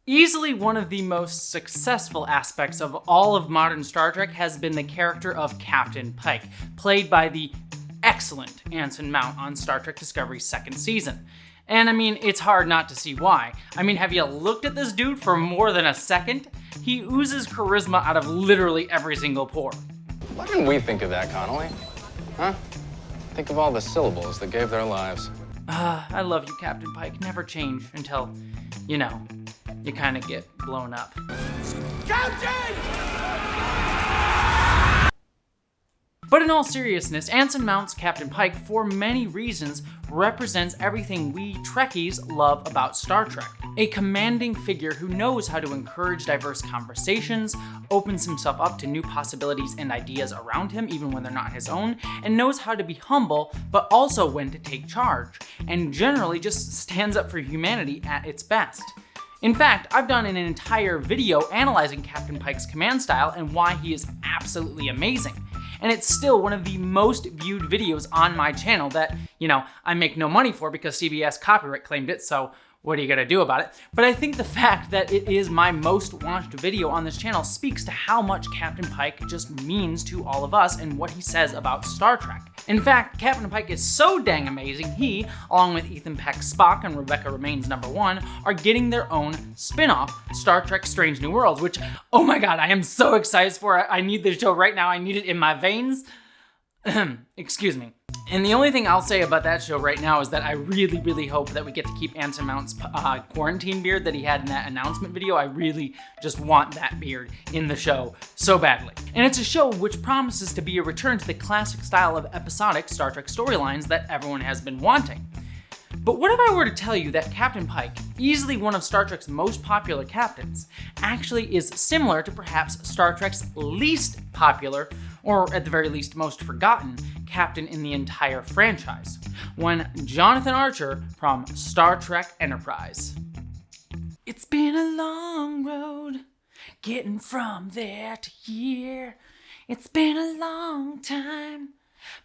Easily one of the most successful aspects of all of modern Star Trek has been the character of Captain Pike, played by the excellent Anson Mount on Star Trek Discovery's second season. And I mean, it's hard not to see why. I mean, have you looked at this dude for more than a second? He oozes charisma out of literally every single pore. Why didn't we think of that, Connolly? Huh? Think of all the syllables that gave their lives. I love you, Captain Pike. Never change until, you know, you kind of get blown up. Captain! But in all seriousness, Anson Mount's Captain Pike, for many reasons, represents everything we Trekkies love about Star Trek. A commanding figure who knows how to encourage diverse conversations, opens himself up to new possibilities and ideas around him even when they're not his own, and knows how to be humble, but also when to take charge, and generally just stands up for humanity at its best. In fact, I've done an entire video analyzing Captain Pike's command style and why he is absolutely amazing. And it's still one of the most viewed videos on my channel that, you know, I make no money for because CBS copyright claimed it, so what are you gonna do about it? But I think the fact that it is my most watched video on this channel speaks to how much Captain Pike just means to all of us and what he says about Star Trek. In fact, Captain Pike is so dang amazing, he, along with Ethan Peck's Spock and Rebecca Remain's #1, are getting their own spin-off, Star Trek Strange New Worlds, which, oh my god, I am so excited for it. I need this show right now. I need it in my veins. Excuse me. And the only thing I'll say about that show right now is that I really, really hope that we get to keep Anson Mount's quarantine beard that he had in that announcement video. I really just want that beard in the show so badly. And it's a show which promises to be a return to the classic style of episodic Star Trek storylines that everyone has been wanting. But what if I were to tell you that Captain Pike, easily one of Star Trek's most popular captains, actually is similar to perhaps Star Trek's least popular, or at the very least most forgotten, captain in the entire franchise, one Jonathan Archer from Star Trek Enterprise. It's been a long road, getting from there to here. It's been a long time,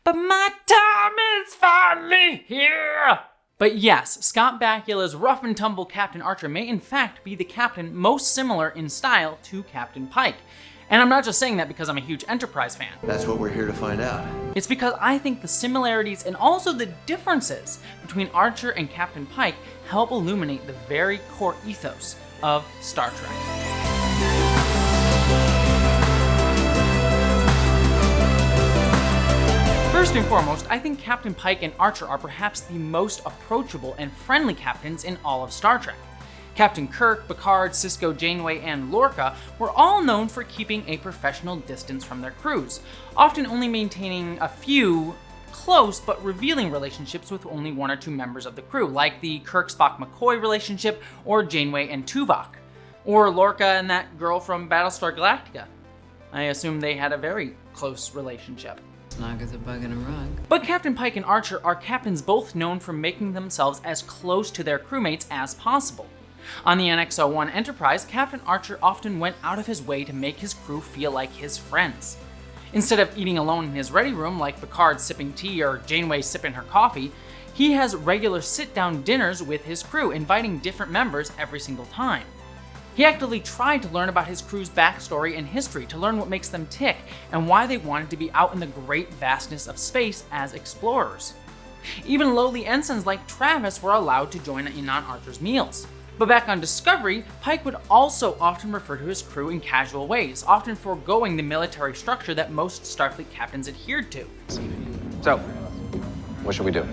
but my time is finally here. But yes, Scott Bakula's rough and tumble Captain Archer may in fact be the captain most similar in style to Captain Pike. And I'm not just saying that because I'm a huge Enterprise fan. That's what we're here to find out. It's because I think the similarities and also the differences between Archer and Captain Pike help illuminate the very core ethos of Star Trek. First and foremost, I think Captain Pike and Archer are perhaps the most approachable and friendly captains in all of Star Trek. Captain Kirk, Picard, Sisko, Janeway, and Lorca were all known for keeping a professional distance from their crews, often only maintaining a few close but revealing relationships with only one or two members of the crew, like the Kirk-Spock-McCoy relationship, or Janeway and Tuvok, or Lorca and that girl from Battlestar Galactica. I assume they had a very close relationship. Snug as a bug in a rug. But Captain Pike and Archer are captains both known for making themselves as close to their crewmates as possible. On the NX-01 Enterprise, Captain Archer often went out of his way to make his crew feel like his friends. Instead of eating alone in his ready room like Picard sipping tea or Janeway sipping her coffee, he has regular sit-down dinners with his crew, inviting different members every single time. He actively tried to learn about his crew's backstory and history, to learn what makes them tick and why they wanted to be out in the great vastness of space as explorers. Even lowly ensigns like Travis were allowed to join in on Archer's meals. But back on Discovery, Pike would also often refer to his crew in casual ways, often foregoing the military structure that most Starfleet captains adhered to. So, what should we do?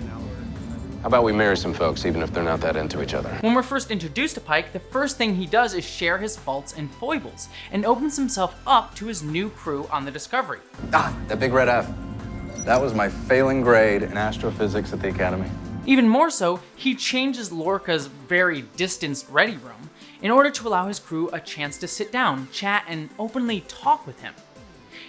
How about we marry some folks, even if they're not that into each other? When we're first introduced to Pike, the first thing he does is share his faults and foibles, and opens himself up to his new crew on the Discovery. Ah, that big red F. That was my failing grade in astrophysics at the Academy. Even more so, he changes Lorca's very distanced ready room in order to allow his crew a chance to sit down, chat, and openly talk with him.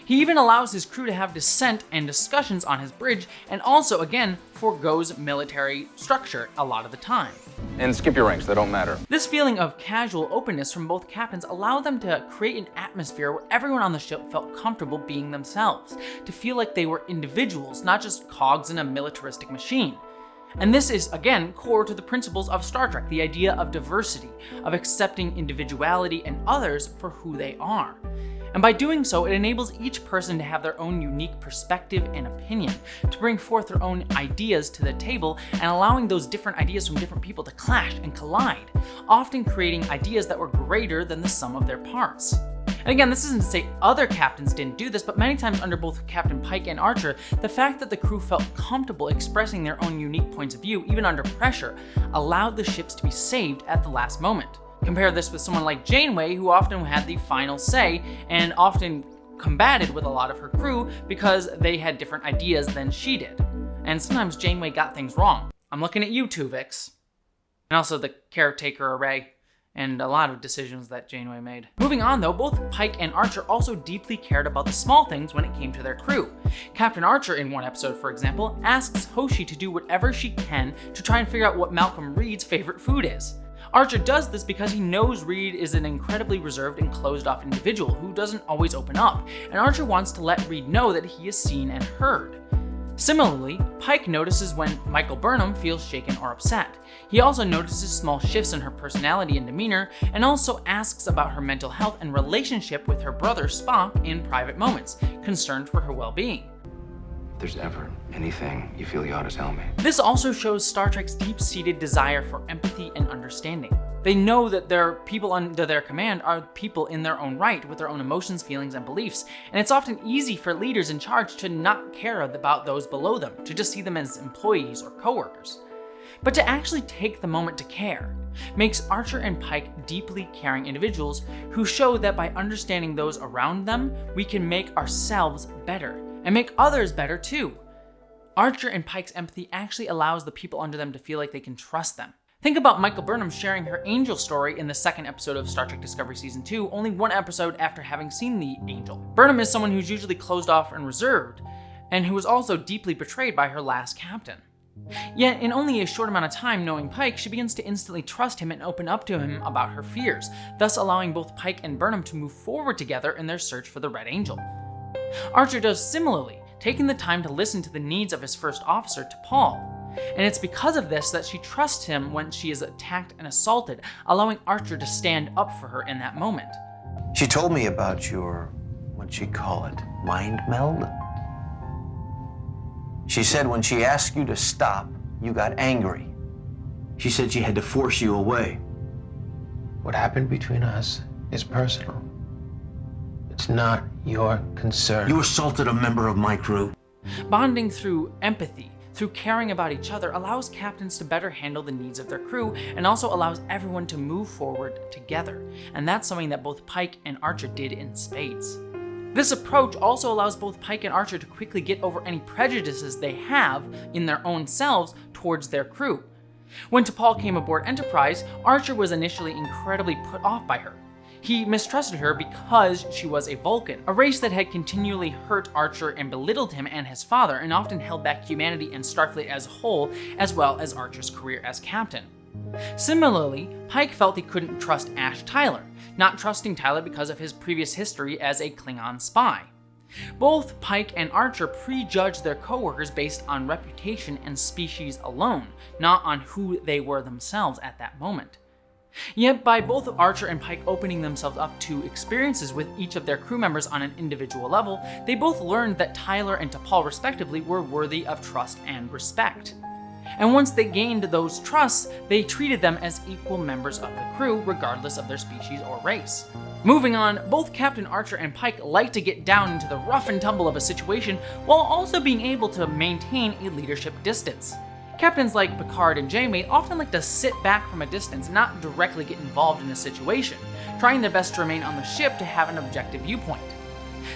He even allows his crew to have dissent and discussions on his bridge, and also, again, forgoes military structure a lot of the time. And skip your ranks, they don't matter. This feeling of casual openness from both captains allowed them to create an atmosphere where everyone on the ship felt comfortable being themselves, to feel like they were individuals, not just cogs in a militaristic machine. And this is, again, core to the principles of Star Trek, the idea of diversity, of accepting individuality and others for who they are. And by doing so, it enables each person to have their own unique perspective and opinion, to bring forth their own ideas to the table, and allowing those different ideas from different people to clash and collide, often creating ideas that were greater than the sum of their parts. And again, this isn't to say other captains didn't do this, but many times under both Captain Pike and Archer, the fact that the crew felt comfortable expressing their own unique points of view, even under pressure, allowed the ships to be saved at the last moment. Compare this with someone like Janeway, who often had the final say and often combated with a lot of her crew because they had different ideas than she did. And sometimes Janeway got things wrong. I'm looking at you two, Vix. And also the caretaker array, and a lot of decisions that Janeway made. Moving on though, both Pike and Archer also deeply cared about the small things when it came to their crew. Captain Archer, in one episode for example, asks Hoshi to do whatever she can to try and figure out what Malcolm Reed's favorite food is. Archer does this because he knows Reed is an incredibly reserved and closed-off individual who doesn't always open up, and Archer wants to let Reed know that he is seen and heard. Similarly, Pike notices when Michael Burnham feels shaken or upset. He also notices small shifts in her personality and demeanor, and also asks about her mental health and relationship with her brother Spock in private moments, concerned for her well-being. If there's ever anything you feel you ought to tell me. This also shows Star Trek's deep-seated desire for empathy and understanding. They know that their people under their command are people in their own right, with their own emotions, feelings, and beliefs, and it's often easy for leaders in charge to not care about those below them, to just see them as employees or coworkers. But to actually take the moment to care makes Archer and Pike deeply caring individuals who show that by understanding those around them, we can make ourselves better, and make others better too. Archer and Pike's empathy actually allows the people under them to feel like they can trust them. Think about Michael Burnham sharing her angel story in the second episode of Star Trek Discovery Season 2, only one episode after having seen the angel. Burnham is someone who's usually closed off and reserved, and who was also deeply betrayed by her last captain. Yet, in only a short amount of time knowing Pike, she begins to instantly trust him and open up to him about her fears, thus allowing both Pike and Burnham to move forward together in their search for the Red Angel. Archer does similarly, taking the time to listen to the needs of his first officer, T'Pol. And it's because of this that she trusts him when she is attacked and assaulted, allowing Archer to stand up for her in that moment. She told me about your, what'd she call it, mind meld? She said when she asked you to stop, you got angry. She said she had to force you away. What happened between us is personal. It's not your concern. You assaulted a member of my crew. Bonding through empathy, through caring about each other, allows captains to better handle the needs of their crew and also allows everyone to move forward together. And that's something that both Pike and Archer did in spades. This approach also allows both Pike and Archer to quickly get over any prejudices they have in their own selves towards their crew. When T'Pol came aboard Enterprise, Archer was initially incredibly put off by her. He mistrusted her because she was a Vulcan, a race that had continually hurt Archer and belittled him and his father, and often held back humanity and Starfleet as a whole, as well as Archer's career as captain. Similarly, Pike felt he couldn't trust Ash Tyler, not trusting Tyler because of his previous history as a Klingon spy. Both Pike and Archer prejudged their coworkers based on reputation and species alone, not on who they were themselves at that moment. Yet by both Archer and Pike opening themselves up to experiences with each of their crew members on an individual level, they both learned that Tyler and T'Pol respectively were worthy of trust and respect. And once they gained those trusts, they treated them as equal members of the crew, regardless of their species or race. Moving on, both Captain Archer and Pike like to get down into the rough and tumble of a situation while also being able to maintain a leadership distance. Captains like Picard and Janeway often like to sit back from a distance and not directly get involved in a situation, trying their best to remain on the ship to have an objective viewpoint.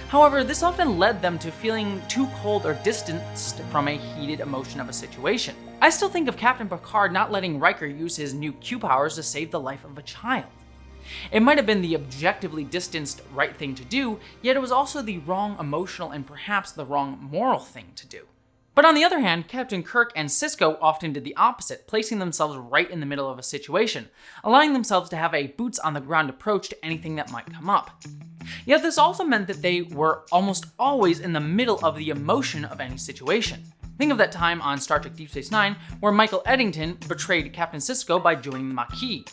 However, this often led them to feeling too cold or distanced from a heated emotion of a situation. I still think of Captain Picard not letting Riker use his new Q powers to save the life of a child. It might have been the objectively distanced right thing to do, yet it was also the wrong emotional and perhaps the wrong moral thing to do. But on the other hand, Captain Kirk and Sisko often did the opposite, placing themselves right in the middle of a situation, allowing themselves to have a boots-on-the-ground approach to anything that might come up. Yet this also meant that they were almost always in the middle of the emotion of any situation. Think of that time on Star Trek Deep Space Nine where Michael Eddington betrayed Captain Sisko by joining the Maquis.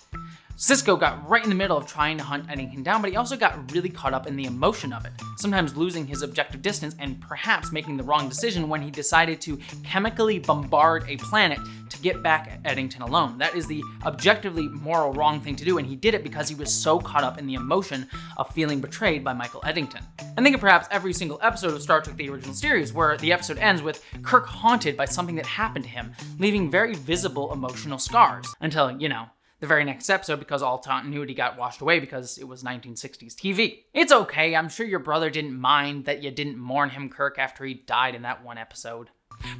Sisko got right in the middle of trying to hunt Eddington down, but he also got really caught up in the emotion of it, sometimes losing his objective distance and perhaps making the wrong decision when he decided to chemically bombard a planet to get back at Eddington alone. That is the objectively moral wrong thing to do, and he did it because he was so caught up in the emotion of feeling betrayed by Michael Eddington. And think of perhaps every single episode of Star Trek the original series, where the episode ends with Kirk haunted by something that happened to him, leaving very visible emotional scars, until, the very next episode, because all continuity got washed away because it was 1960s TV. It's okay, I'm sure your brother didn't mind that you didn't mourn him, Kirk, after he died in that one episode.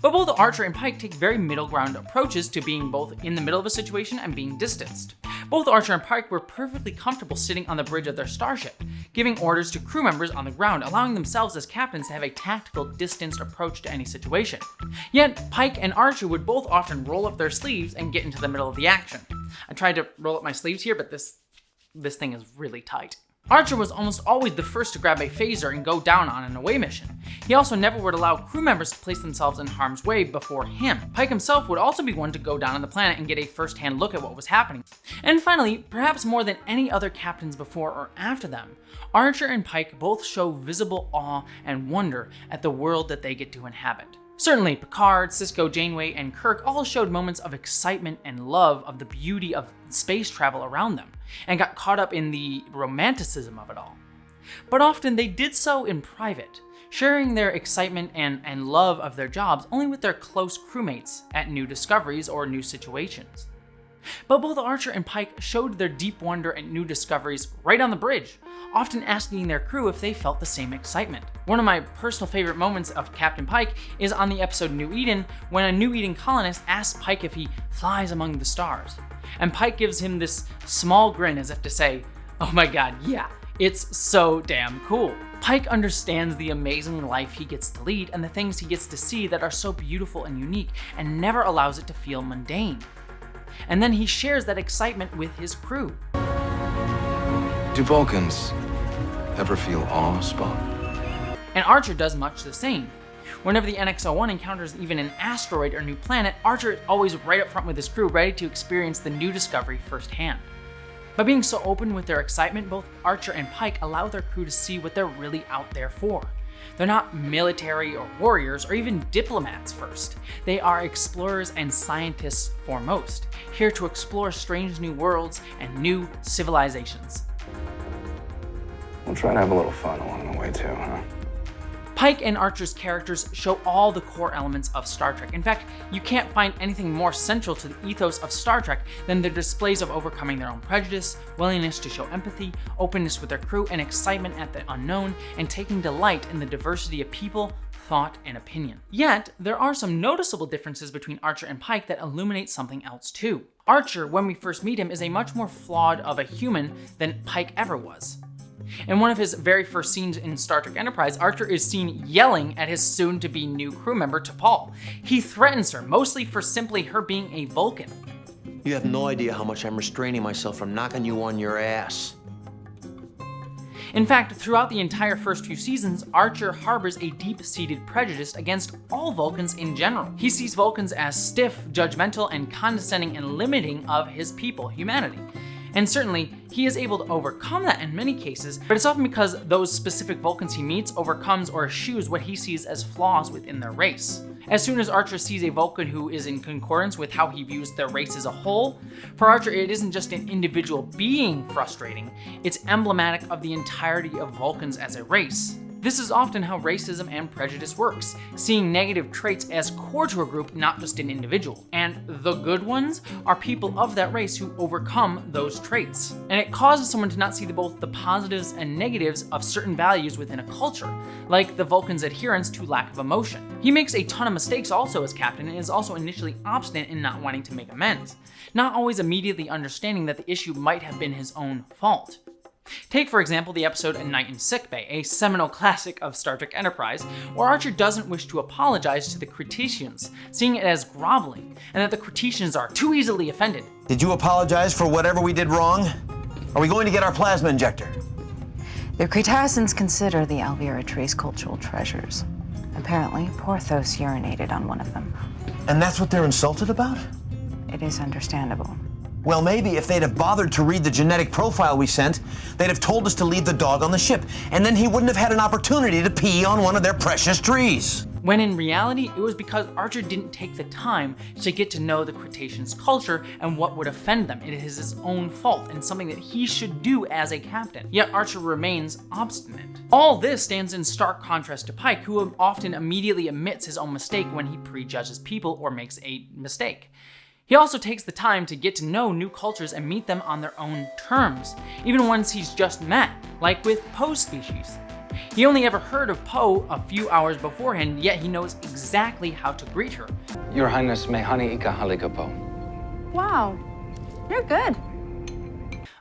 But both Archer and Pike take very middle ground approaches to being both in the middle of a situation and being distanced. Both Archer and Pike were perfectly comfortable sitting on the bridge of their starship, giving orders to crew members on the ground, allowing themselves as captains to have a tactical, distanced approach to any situation. Yet, Pike and Archer would both often roll up their sleeves and get into the middle of the action. I tried to roll up my sleeves here, but this thing is really tight. Archer was almost always the first to grab a phaser and go down on an away mission. He also never would allow crew members to place themselves in harm's way before him. Pike himself would also be one to go down on the planet and get a first-hand look at what was happening. And finally, perhaps more than any other captains before or after them, Archer and Pike both show visible awe and wonder at the world that they get to inhabit. Certainly, Picard, Sisko, Janeway, and Kirk all showed moments of excitement and love of the beauty of space travel around them, and got caught up in the romanticism of it all. But often they did so in private, sharing their excitement and love of their jobs only with their close crewmates at new discoveries or new situations. But both Archer and Pike showed their deep wonder at new discoveries right on the bridge, often asking their crew if they felt the same excitement. One of my personal favorite moments of Captain Pike is on the episode New Eden, when a New Eden colonist asks Pike if he flies among the stars. And Pike gives him this small grin as if to say, "Oh my god, yeah, it's so damn cool." Pike understands the amazing life he gets to lead and the things he gets to see that are so beautiful and unique, and never allows it to feel mundane. And then he shares that excitement with his crew. Do Vulcans ever feel awe-spun? And Archer does much the same. Whenever the NX-01 encounters even an asteroid or new planet, Archer is always right up front with his crew, ready to experience the new discovery firsthand. By being so open with their excitement, both Archer and Pike allow their crew to see what they're really out there for. They're not military or warriors or even diplomats first. They are explorers and scientists foremost, here to explore strange new worlds and new civilizations. We'll try to have a little fun along the way too, huh? Pike and Archer's characters show all the core elements of Star Trek. In fact, you can't find anything more central to the ethos of Star Trek than their displays of overcoming their own prejudice, willingness to show empathy, openness with their crew, and excitement at the unknown, and taking delight in the diversity of people, thought, and opinion. Yet, there are some noticeable differences between Archer and Pike that illuminate something else too. Archer, when we first meet him, is a much more flawed of a human than Pike ever was. In one of his very first scenes in Star Trek Enterprise, Archer is seen yelling at his soon-to-be new crew member, T'Pol. He threatens her, mostly for simply her being a Vulcan. You have no idea how much I'm restraining myself from knocking you on your ass. In fact, throughout the entire first few seasons, Archer harbors a deep-seated prejudice against all Vulcans in general. He sees Vulcans as stiff, judgmental, and condescending and limiting of his people, humanity. And certainly, he is able to overcome that in many cases, but it's often because those specific Vulcans he meets overcomes or eschews what he sees as flaws within their race. As soon as Archer sees a Vulcan who is in concordance with how he views their race as a whole, for Archer it isn't just an individual being frustrating, it's emblematic of the entirety of Vulcans as a race. This is often how racism and prejudice works, seeing negative traits as core to a group, not just an individual. And the good ones are people of that race who overcome those traits. And it causes someone to not see both the positives and negatives of certain values within a culture, like the Vulcan's adherence to lack of emotion. He makes a ton of mistakes also as captain and is also initially obstinate in not wanting to make amends, not always immediately understanding that the issue might have been his own fault. Take, for example, the episode A Night in Sickbay, a seminal classic of Star Trek Enterprise, where Archer doesn't wish to apologize to the Cretesians, seeing it as groveling, and that the Cretesians are too easily offended. Did you apologize for whatever we did wrong? Are we going to get our plasma injector? The Cretaceans consider the Alvira trees cultural treasures. Apparently, Porthos urinated on one of them. And that's what they're insulted about? It is understandable. Well, maybe if they'd have bothered to read the genetic profile we sent, they'd have told us to leave the dog on the ship, and then he wouldn't have had an opportunity to pee on one of their precious trees. When in reality, it was because Archer didn't take the time to get to know the Cretaceous culture and what would offend them. It is his own fault and something that he should do as a captain. Yet Archer remains obstinate. All this stands in stark contrast to Pike, who often immediately admits his own mistake when he prejudges people or makes a mistake. He also takes the time to get to know new cultures and meet them on their own terms, even ones he's just met, like with Poe's species. He only ever heard of Poe a few hours beforehand, yet he knows exactly how to greet her. Your Highness, may honey ika halikapo. Wow, you're good.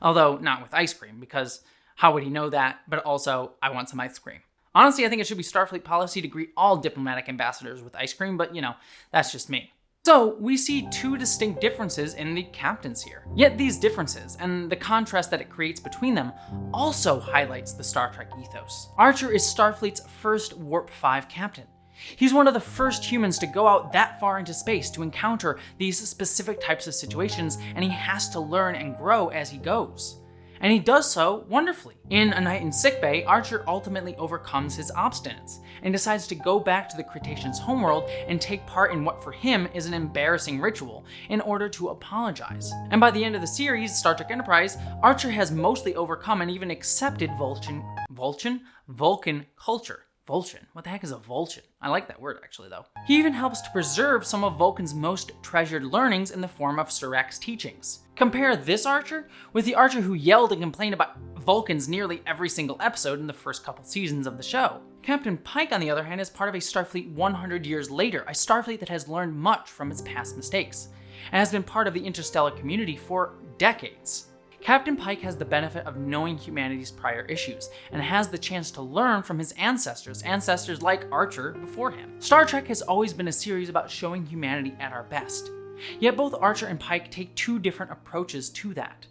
Although not with ice cream, because how would he know that? But also, I want some ice cream. Honestly, I think it should be Starfleet policy to greet all diplomatic ambassadors with ice cream, but that's just me. So, we see two distinct differences in the captains here. Yet these differences, and the contrast that it creates between them, also highlights the Star Trek ethos. Archer is Starfleet's first Warp 5 captain. He's one of the first humans to go out that far into space to encounter these specific types of situations, and he has to learn and grow as he goes. And he does so wonderfully. In A Night in Sickbay, Archer ultimately overcomes his obstinance and decides to go back to the Cretaceous homeworld and take part in what for him is an embarrassing ritual in order to apologize. And by the end of the series, Star Trek Enterprise, Archer has mostly overcome and even accepted Vulcan culture. Vulcan? What the heck is a Vulcan? I like that word actually though. He even helps to preserve some of Vulcan's most treasured learnings in the form of Surak's teachings. Compare this Archer with the Archer who yelled and complained about Vulcans nearly every single episode in the first couple seasons of the show. Captain Pike, on the other hand, is part of a Starfleet 100 years later, a Starfleet that has learned much from its past mistakes, and has been part of the interstellar community for decades. Captain Pike has the benefit of knowing humanity's prior issues, and has the chance to learn from his ancestors like Archer before him. Star Trek has always been a series about showing humanity at our best, yet both Archer and Pike take two different approaches to that.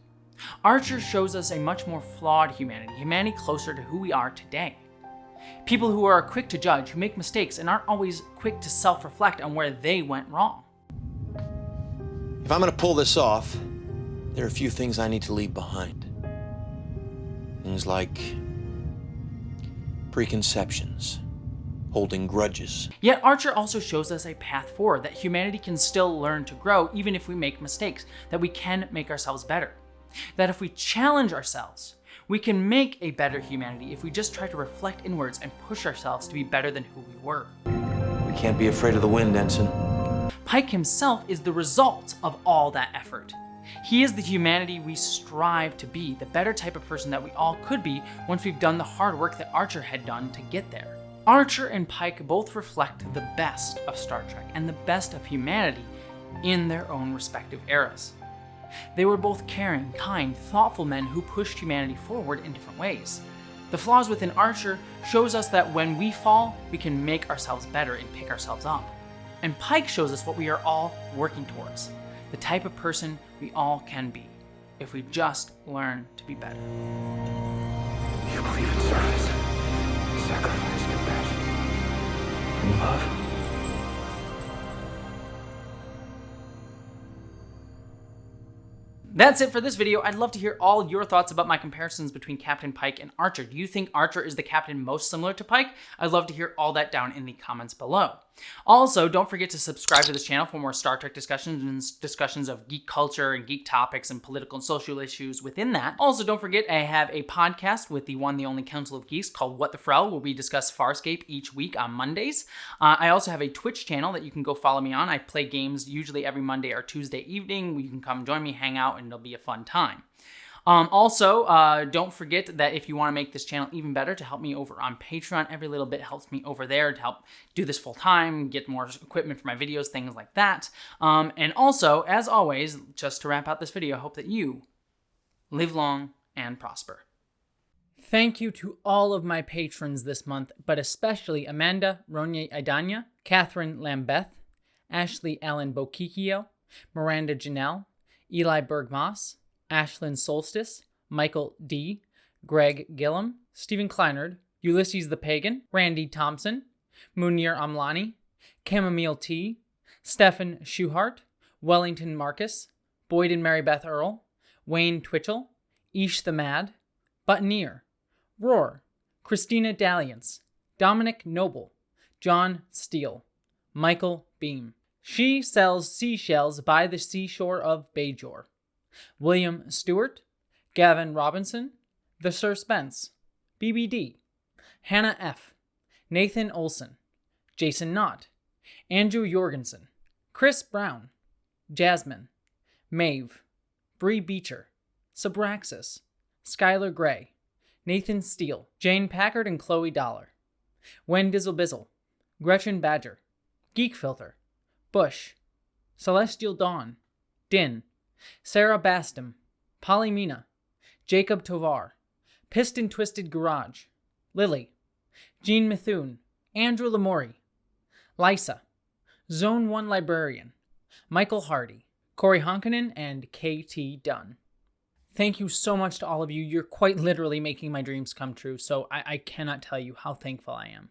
Archer shows us a much more flawed humanity closer to who we are today. People who are quick to judge, who make mistakes, and aren't always quick to self-reflect on where they went wrong. If I'm gonna pull this off, there are a few things I need to leave behind. Things like preconceptions, holding grudges. Yet Archer also shows us a path forward, that humanity can still learn to grow even if we make mistakes, that we can make ourselves better. That if we challenge ourselves, we can make a better humanity if we just try to reflect inwards and push ourselves to be better than who we were. We can't be afraid of the wind, Ensign. Pike himself is the result of all that effort. He is the humanity we strive to be, the better type of person that we all could be once we've done the hard work that Archer had done to get there. Archer and Pike both reflect the best of Star Trek and the best of humanity in their own respective eras. They were both caring, kind, thoughtful men who pushed humanity forward in different ways. The flaws within Archer shows us that when we fall, we can make ourselves better and pick ourselves up. And Pike shows us what we are all working towards, the type of person we all can be, if we just learn to be better. You believe in service, sacrifice, compassion, and love. That's it for this video. I'd love to hear all your thoughts about my comparisons between Captain Pike and Archer. Do you think Archer is the captain most similar to Pike? I'd love to hear all that down in the comments below. Also, don't forget to subscribe to this channel for more Star Trek discussions and discussions of geek culture and geek topics and political and social issues within that. Also, don't forget I have a podcast with the one, the only Council of Geeks called What the Frel, where we discuss Farscape each week on Mondays. I also have a Twitch channel that you can go follow me on. I play games usually every Monday or Tuesday evening. You can come join me, hang out, and it'll be a fun time. Also, don't forget that if you want to make this channel even better, to help me over on Patreon. Every little bit helps me over there to help do this full time, get more equipment for my videos, things like that. And also, as always, just to wrap out this video, I hope that you live long and prosper. Thank you to all of my patrons this month, but especially Amanda Ronye Idanya, Catherine Lambeth, Ashley Ellen Bokikio, Miranda Janelle, Eli Bergmoss, Ashlyn Solstice, Michael D., Greg Gillum, Stephen Kleinard, Ulysses the Pagan, Randy Thompson, Munir Amlani, Chamomile Tea, Stefan Schuhart, Wellington Marcus, Boyd and Mary Beth Earl, Wayne Twitchell, Ish the Mad, Buttoneer, Roar, Christina Dalliance, Dominic Noble, John Steele, Michael Beam. She sells seashells by the seashore of Bajor. William Stewart, Gavin Robinson, The Sir Spence, BBD, Hannah F., Nathan Olson, Jason Knott, Andrew Jorgensen, Chris Brown, Jasmine, Maeve, Bree Beecher, Subraxis, Skylar Gray, Nathan Steele, Jane Packard and Chloe Dollar, Wen Dizzle Bizzle, Gretchen Badger, Geek Filter, Bush, Celestial Dawn, Din, Sarah Bastum, Polly Mina, Jacob Tovar, Piston Twisted Garage, Lily, Jean Mithune, Andrew Lamori, Lysa, Zone 1 Librarian, Michael Hardy, Corey Honkanen, and KT Dunn. Thank you so much to all of you. You're quite literally making my dreams come true, so I cannot tell you how thankful I am.